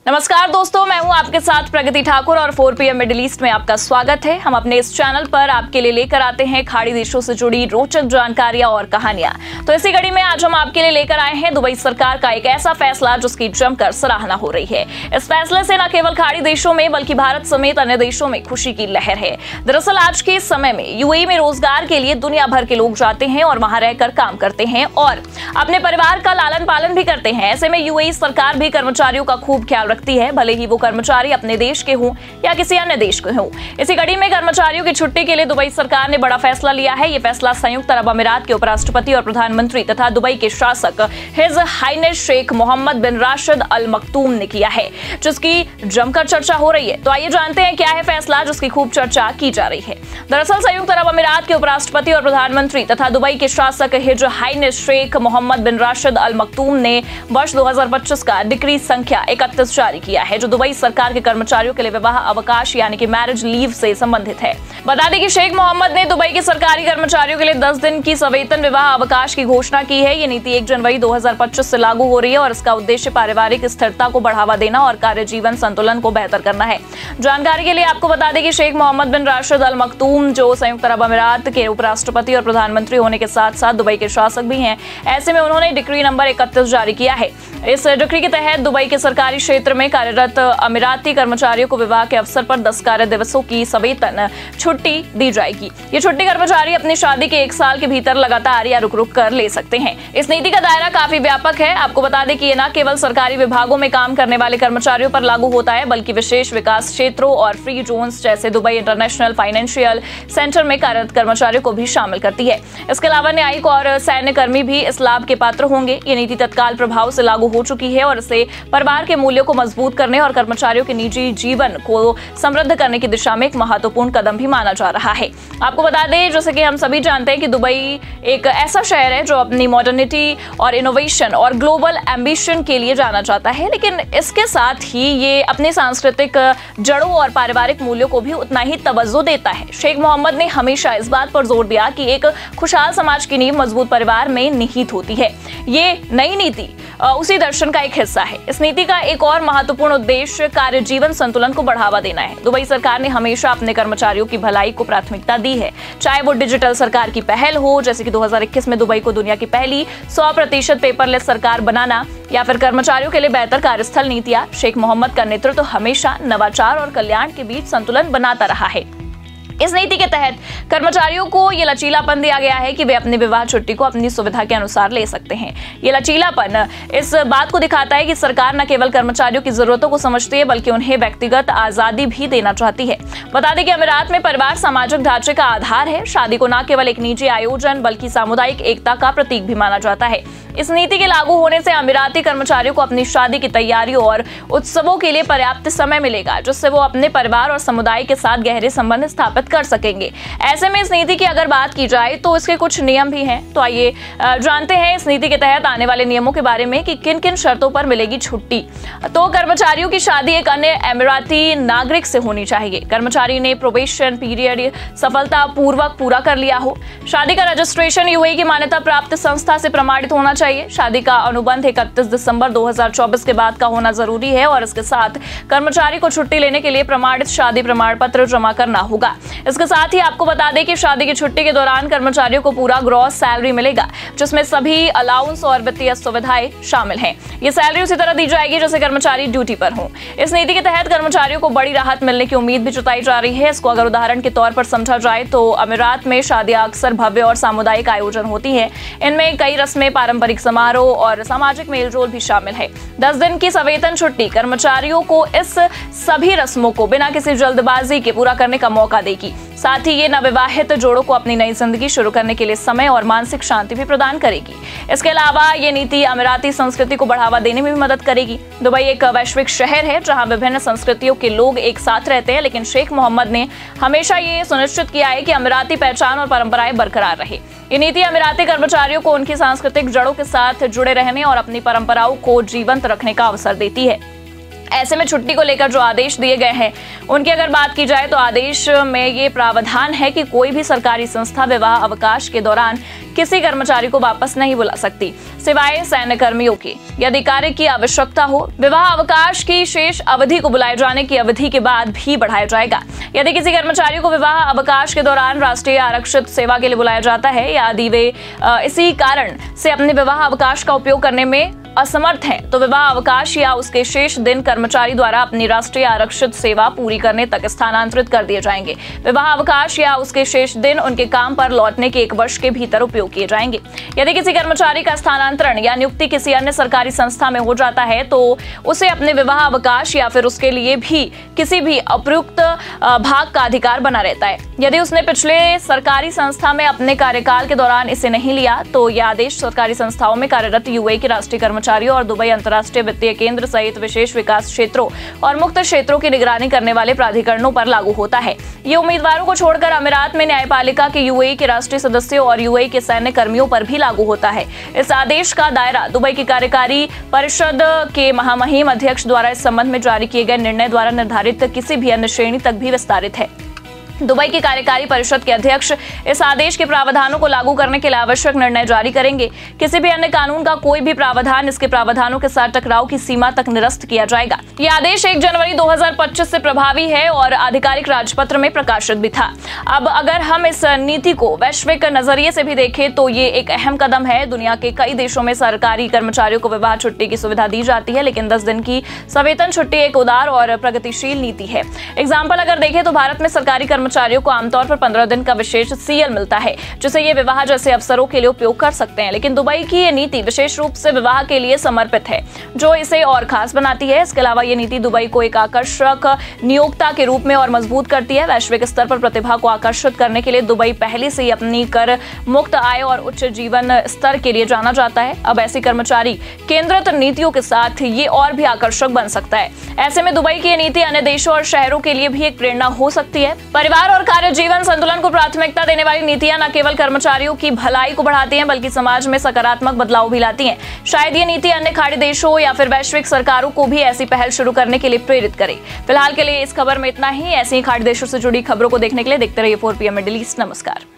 नमस्कार दोस्तों, मैं हूं आपके साथ प्रगति ठाकुर और 4 PM मिडिल ईस्ट में आपका स्वागत है। हम अपने इस चैनल पर आपके लिए लेकर आते हैं खाड़ी देशों से जुड़ी रोचक जानकारियां और कहानियां। तो इसी कड़ी में आज हम आपके लिए लेकर आए हैं दुबई सरकार का एक ऐसा फैसला जिसकी जमकर सराहना हो रही है। इस फैसले से न केवल खाड़ी देशों में बल्कि भारत समेत अन्य देशों में खुशी की लहर है। दरअसल आज के समय में यूएई में रोजगार के लिए दुनिया भर के लोग जाते हैं और वहां रहकर काम करते हैं और अपने परिवार का लालन पालन भी करते हैं। ऐसे में यूएई सरकार भी कर्मचारियों का खूब ख्याल रखती है, भले ही वो कर्मचारी अपने देश के हों या किसी अन्य देश के हों। इसी कड़ी में कर्मचारियों की छुट्टी के लिए दुबई सरकार ने बड़ा फैसला लिया है। ये फैसला संयुक्त अरब अमीरात के उपराष्ट्रपति और प्रधानमंत्री तथा दुबई के शासक हिज हाइनेस शेख मोहम्मद बिन राशिद अल मक्तूम ने किया है, जिसकी जमकर चर्चा हो रही है। तो आइए जानते हैं क्या है फैसला जिसकी खूब चर्चा की जा रही है। दरअसल संयुक्त अरब अमीरात के उपराष्ट्रपति और प्रधानमंत्री तथा दुबई के शासक हिज हाइनेस शेख मोहम्मद बिन राशिद अल मक्तूम ने वर्ष 2025 का डिक्री संख्या 31 जारी किया है, जो दुबई सरकार के कर्मचारियों के लिए विवाह अवकाश यानी कि मैरिज लीव से संबंधित है। बता दें कि शेख मोहम्मद ने दुबई के सरकारी कर्मचारियों के लिए 10 दिन की सवेतन विवाह अवकाश की घोषणा की है। ये नीति 1 जनवरी 2025 से लागू हो रही है और इसका उद्देश्य पारिवारिक स्थिरता को बढ़ावा देना और कार्य जीवन संतुलन को बेहतर करना है। जानकारी के लिए आपको बता दें कि शेख मोहम्मद बिन राशिद अल मक्तूम जो संयुक्त अरब अमीरात के उपराष्ट्रपति और प्रधानमंत्री होने के साथ साथ दुबई के शासक भी हैं। ऐसे में उन्होंने डिक्री नंबर 31 जारी किया है। इस डिक्री के तहत दुबई के सरकारी क्षेत्र में कार्यरत अमीराती कर्मचारियों को विवाह के अवसर पर 10 कार्य दिवसों की सवेतन छुट्टी दी जाएगी। ये छुट्टी कर्मचारी अपनी शादी के 1 साल के भीतर लगातार या रुक कर ले सकते हैं। इस नीति का दायरा काफी व्यापक है। आपको बता दें कि ये न केवल सरकारी विभागों में काम करने वाले कर्मचारियों पर लागू होता है, बल्कि विशेष विकास क्षेत्रों और फ्री जोन्स जैसे दुबई इंटरनेशनल फाइनेंशियल सेंटर में कार्यरत कर्मचारियों को भी शामिल करती है। इसके अलावा न्यायिक और सैन्य कर्मी भी इस लाभ के पात्र होंगे। ये नीति तत्काल प्रभाव से लागू हो चुकी है और इसे परिवार के मूल्यों को मजबूत करने और कर्मचारियों के निजी जीवन को समृद्ध करने की दिशा में एक महत्वपूर्ण कदम भी माना जा रहा है। आपको बता दें, जैसे कि हम सभी जानते हैं कि दुबई एक ऐसा शहर है जो अपनी मॉडर्निटी और इनोवेशन और ग्लोबल एम्बिशन के लिए जाना जाता है, लेकिन इसके साथ ही ये अपने सांस्कृतिक जड़ों और पारिवारिक मूल्यों को भी उतना ही तवज्जो देता है। शेख मोहम्मद ने हमेशा इस बात पर जोर दिया कि एक खुशहाल समाज की नींव मजबूत परिवार में निहित होती है। ये नई नीति उसी दर्शन का एक हिस्सा है। इस नीति का एक और महत्वपूर्ण उद्देश्य कार्य जीवन संतुलन को बढ़ावा देना है। दुबई सरकार ने हमेशा अपने कर्मचारियों की भलाई को प्राथमिकता दी है, चाहे वो डिजिटल सरकार की पहल हो, जैसे कि 2021 में दुबई को दुनिया की पहली 100% पेपरलेस सरकार बनाना, या फिर कर्मचारियों के लिए बेहतर कार्यस्थल नीतियां। शेख मोहम्मद का नेतृत्व हमेशा नवाचार और कल्याण के बीच संतुलन बनाता रहा है। इस नीति के तहत कर्मचारियों को ये लचीलापन दिया गया है कि वे अपनी विवाह छुट्टी को अपनी सुविधा के अनुसार ले सकते हैं। ये लचीलापन इस बात को दिखाता है कि सरकार न केवल कर्मचारियों की जरूरतों को समझती है, बल्कि उन्हें व्यक्तिगत आजादी भी देना चाहती है। बता दें कि अमीरात में परिवार सामाजिक ढांचे का आधार है। शादी को न केवल एक निजी आयोजन बल्कि सामुदायिक एकता का प्रतीक भी माना जाता है। इस नीति के लागू होने से अमीराती कर्मचारियों को अपनी शादी की तैयारियों और उत्सवों के लिए पर्याप्त समय मिलेगा, जिससे वो अपने परिवार और समुदाय के साथ गहरे संबंध स्थापित कर सकेंगे। ऐसे में इस नीति की अगर बात की जाए तो इसके कुछ नियम भी हैं। तो आइए जानते हैं इस नीति के तहत आने वाले नियमों के बारे में कि किन किन शर्तों पर मिलेगी छुट्टी। तो कर्मचारियों की शादी एक अन्य अमीराती नागरिक से होनी चाहिए। कर्मचारी ने प्रोबेशन पीरियड सफलतापूर्वक पूरा कर लिया हो। शादी का रजिस्ट्रेशन यूएई की मान्यता प्राप्त संस्था से प्रमाणित होना चाहिए। शादी का अनुबंध 31 दिसंबर 2024 के बाद का होना जरूरी है और इसके साथ कर्मचारी को छुट्टी लेने के लिए प्रमाणित शादी प्रमाण पत्र जमा करना होगा। इसके साथ ही आपको बता दें कि शादी की छुट्टी के दौरान कर्मचारियों को पूरा ग्रॉस सैलरी मिलेगा, जिसमें सभी अलाउंस और वित्तीय सुविधाएं शामिल हैं। ये सैलरी उसी तरह दी जाएगी जैसे कर्मचारी ड्यूटी पर हों। इस नीति के तहत कर्मचारियों को बड़ी राहत मिलने की उम्मीद भी जताई जा रही है। इसको अगर उदाहरण के तौर पर समझा जाए तो अमीरात में शादियां अक्सर भव्य और सामुदायिक आयोजन होती है। इनमें कई रस्में, पारंपरिक समारोह और सामाजिक मेलजोल भी शामिल है। 10 दिन की सवेतन छुट्टी कर्मचारियों को इस सभी रस्मों को बिना किसी जल्दबाजी के पूरा करने का मौका देगी। साथ ही ये नवविवाहित जोड़ों को अपनी नई जिंदगी शुरू करने के लिए समय और मानसिक शांति भी प्रदान करेगी। इसके अलावा ये नीति अमीराती संस्कृति को बढ़ावा देने में भी मदद करेगी। दुबई एक वैश्विक शहर है जहां विभिन्न संस्कृतियों के लोग एक साथ रहते हैं, लेकिन शेख मोहम्मद ने हमेशा ये सुनिश्चित किया है कि अमीराती पहचान और परंपराएं बरकरार रहे। ये नीति अमीराती कर्मचारियों को उनकी सांस्कृतिक जड़ों के साथ जुड़े रहने और अपनी परंपराओं को जीवंत रखने का अवसर देती है। ऐसे में छुट्टी को लेकर जो आदेश दिए गए हैं उनकी अगर बात की जाए तो आदेश में ये प्रावधान है कि कोई भी सरकारी संस्था विवाह अवकाश के दौरान किसी कर्मचारी को वापस नहीं बुला सकती, सिवाय सैन्य कर्मियों की। यदि कार्य की आवश्यकता हो, विवाह अवकाश की शेष अवधि को बुलाए जाने की अवधि के बाद भी बढ़ाया जाएगा। यदि किसी कर्मचारी को विवाह अवकाश के दौरान राष्ट्रीय आरक्षित सेवा के लिए बुलाया जाता है या यदि वे इसी कारण से अपने विवाह अवकाश का उपयोग करने में असमर्थ हैं, तो विवाह अवकाश या उसके शेष दिन कर्मचारी द्वारा अपनी राष्ट्रीय आरक्षित सेवा पूरी करने तक स्थानांतरित कर दिए जाएंगे। विवाह अवकाश या उसके शेष दिन उनके काम पर लौटने के 1 वर्ष के भीतर उपयोग किए जाएंगे। यदि किसी कर्मचारी का स्थानांतरण या नियुक्ति किसी अन्य सरकारी संस्था में हो जाता है तो उसे अपने विवाह अवकाश या फिर उसके लिए भी किसी भी अप्रयुक्त भाग का अधिकार बना रहता है। यदि उसने पिछले सरकारी संस्था में अपने कार्यकाल के दौरान इसे नहीं लिया तो यह आदेश सरकारी संस्थाओं में कार्यरत यूएई के राष्ट्रीय कर्मचारियों और दुबई अंतर्राष्ट्रीय वित्तीय केंद्र सहित विशेष विकास क्षेत्रों और मुक्त क्षेत्रों की निगरानी करने वाले प्राधिकरणों पर लागू होता है। ये उम्मीदवारों को छोड़कर अमीरात में न्यायपालिका के यूएई के राष्ट्रीय सदस्यों और यूएई के सैन्य कर्मियों पर भी लागू होता है। इस आदेश का दायरा दुबई की कार्यकारी परिषद के महामहिम अध्यक्ष द्वारा इस संबंध में जारी किए गए निर्णय द्वारा निर्धारित किसी भी अन्य श्रेणी तक भी विस्तारित है। दुबई की कार्यकारी परिषद के अध्यक्ष इस आदेश के प्रावधानों को लागू करने के लिए आवश्यक निर्णय जारी करेंगे। किसी भी अन्य कानून का कोई भी प्रावधान इसके प्रावधानों के साथ टकराव की सीमा तक निरस्त किया जाएगा। यह आदेश 1 जनवरी 2025 से प्रभावी है और आधिकारिक राजपत्र में प्रकाशित भी था। अब अगर हम इस नीति को वैश्विक नजरिए से भी देखें तो ये एक अहम कदम है। दुनिया के कई देशों में सरकारी कर्मचारियों को विवाह छुट्टी की सुविधा दी जाती है, लेकिन 10 दिन की सवेतन छुट्टी एक उदार और प्रगतिशील नीति है। एग्जाम्पल अगर देखें तो भारत में सरकारी कर्मचारियों को आमतौर पर 15 दिन का विशेष सीएल मिलता है, जिसे ये विवाह जैसे अवसरों के लिए उपयोग कर सकते हैं। लेकिन दुबई की ये नीति विशेष रूप से विवाह के लिए समर्पित है, जो इसे और खास बनाती है। इसके अलावा ये नीति दुबई को एक आकर्षक नियोक्ता के रूप में और मजबूत करती है। वैश्विक स्तर पर प्रतिभा को आकर्षित करने के लिए दुबई पहले से ही अपनी कर मुक्त आय और उच्च जीवन स्तर के लिए जाना जाता है। अब ऐसी कर्मचारी केंद्रित नीतियों के साथ ये और भी आकर्षक बन सकता है। ऐसे में दुबई की ये नीति अन्य देशों और शहरों के लिए भी एक प्रेरणा हो सकती है। परिवार और कार्य जीवन संतुलन को प्राथमिकता देने वाली नीतियां न केवल कर्मचारियों की भलाई को बढ़ाती हैं बल्कि समाज में सकारात्मक बदलाव भी लाती हैं। शायद ये नीति अन्य खाड़ी देशों या फिर वैश्विक सरकारों को भी ऐसी पहल शुरू करने के लिए प्रेरित करे। फिलहाल के लिए इस खबर में इतना ही। ऐसी ही खाड़ी देशों से जुड़ी खबरों को देखने के लिए देखते रहिए 4 PM मिडिल ईस्ट। नमस्कार।